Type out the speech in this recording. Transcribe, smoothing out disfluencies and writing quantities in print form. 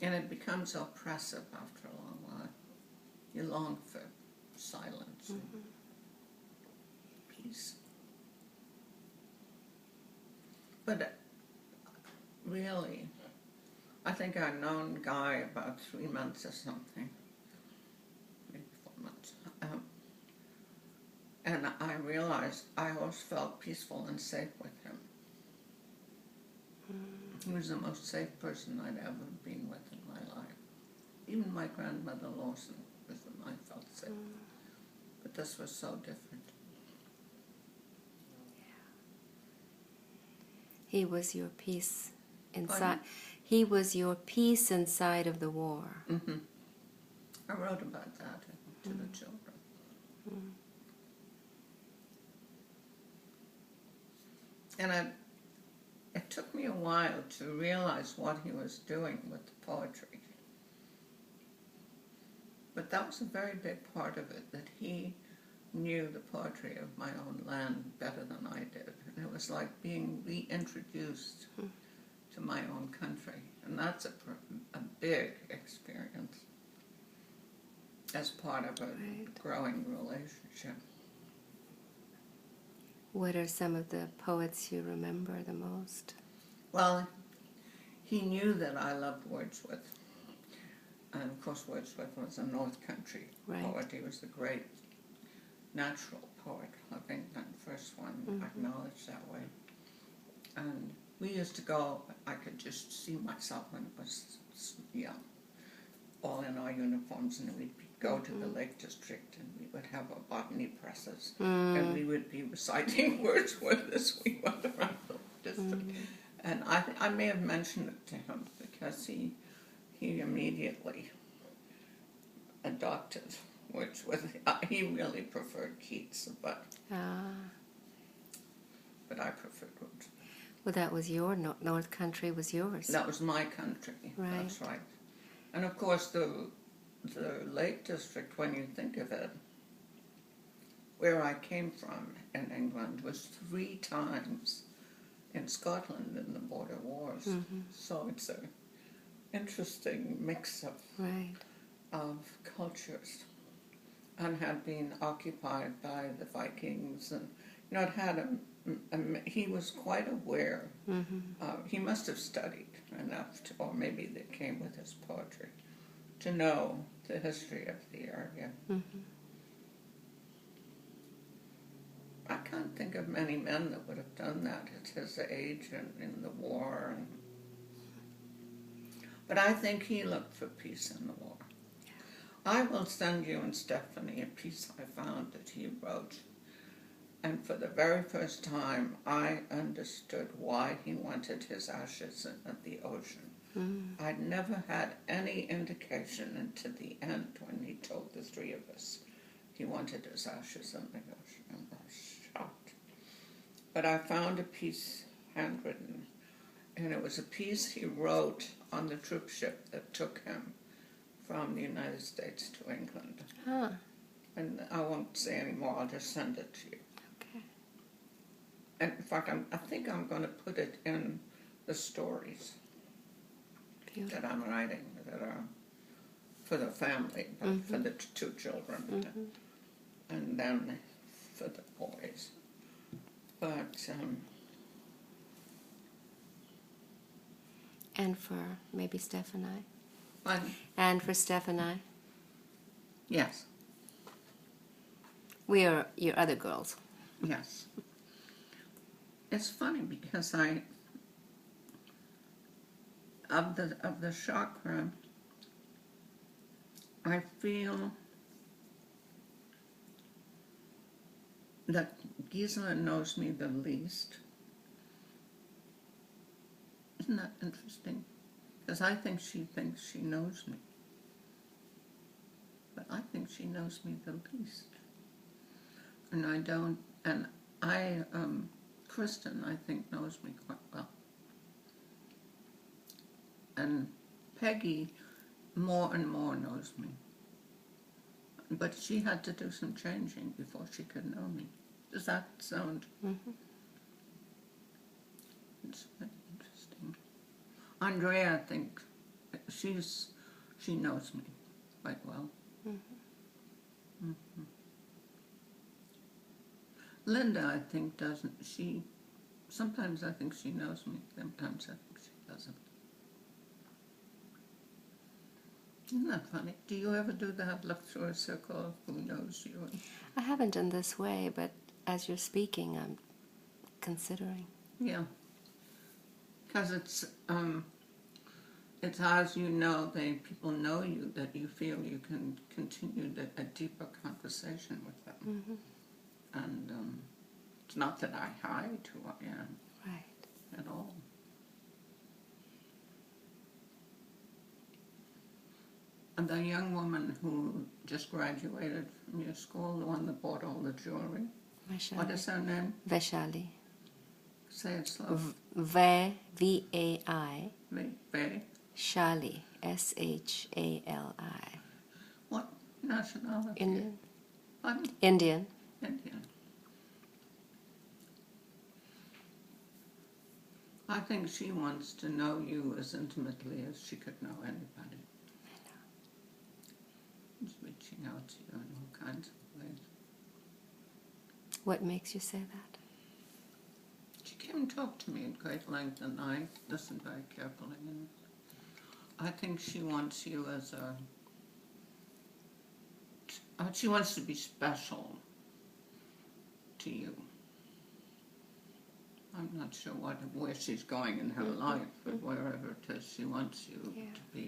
And it becomes oppressive after a long while. You long for silence and peace. But really, I think I'd known Guy about 3 months or something, maybe 4 months. And I realized I always felt peaceful and safe with him. He was the most safe person I'd ever been with in my life. Even my grandmother Lawson, with whom I felt safe. But this was so different. He was your peace inside. Pardon? He was your peace inside of the war. Mm-hmm. I wrote about that to the children. And it took me a while to realize what he was doing with the poetry. But that was a very big part of it, that he knew the poetry of my own land better than I did. And it was like being reintroduced to my own country. And that's a big experience as part of a growing relationship. What are some of the poets you remember the most? Well, he knew that I loved Wordsworth. And of course Wordsworth was a North Country poet. He was the great natural poet of England, first one acknowledged that way. And we used to go, I could just see myself when I was young, all in our uniforms, and we'd go to the Lake District and we would have our botany presses and we would be reciting Wordsworth as we went around the district. And I may have mentioned it to him because he immediately adopted Wordsworth. He really preferred Keats, but I preferred Wordsworth. Well, that was your North Country was yours. That was my country. Right. That's right. And of course the Lake District, when you think of it, where I came from in England, was 3 times in Scotland in the border wars. So it's an interesting mix of cultures, and had been occupied by the Vikings, and it had he was quite aware. He must have studied enough, or maybe that came with his poetry, to know the history of the area. I can't think of many men that would have done that at his age and in the war. But I think he looked for peace in the war. I will send you and Stephanie a piece I found that he wrote. And for the very first time, I understood why he wanted his ashes in the ocean. I'd never had any indication until the end when he told the 3 of us he wanted his ashes in the ocean. And I was shocked. But I found a piece handwritten, and it was a piece he wrote on the troop ship that took him from the United States to England. And I won't say any more, I'll just send it to you. Okay. And in fact, I think I'm going to put it in the stories Beautiful. that I'm writing, that are for the family, but for the 2 children, and then for the boys. But And for maybe Steph and I. Fun. And for Steph and I. Yes. We are your other girls. Yes. It's funny because of the chakra, I feel that Gisela knows me the least. Isn't that interesting? Because I think she thinks she knows me. But I think she knows me the least. And I don't, and Kristen, I think, knows me quite well. And Peggy more and more knows me. But she had to do some changing before she could know me. Does that sound? It's interesting. Andrea, I think she knows me quite well. Mm-hmm. Mm-hmm. Linda, I think, doesn't. She sometimes I think she knows me. Sometimes I think she doesn't. Isn't that funny? Do you ever do that? Look through a circle of who knows you? I haven't in this way, but as you're speaking, I'm considering. Yeah, because it's as you know, people know you, that you feel you can continue a deeper conversation with them. Mm-hmm. And it's not that I hide who I am Right. at all. And the young woman who just graduated from your school, the one that bought all the jewelry, Vaishali. what is her name? Vaishali. Say it slow. V-A-I. Ve. Shali. S-H-A-L-I. What nationality? Indian. Pardon? Indian. Indian. I think she wants to know you as intimately as she could know anybody. She's reaching out to you in all kinds of ways. What makes you say that? She came and talked to me at great length, and I listened very carefully. And I think she wants you as she wants to be special to you. I'm not sure where she's going in her life, but wherever it is, she wants you to be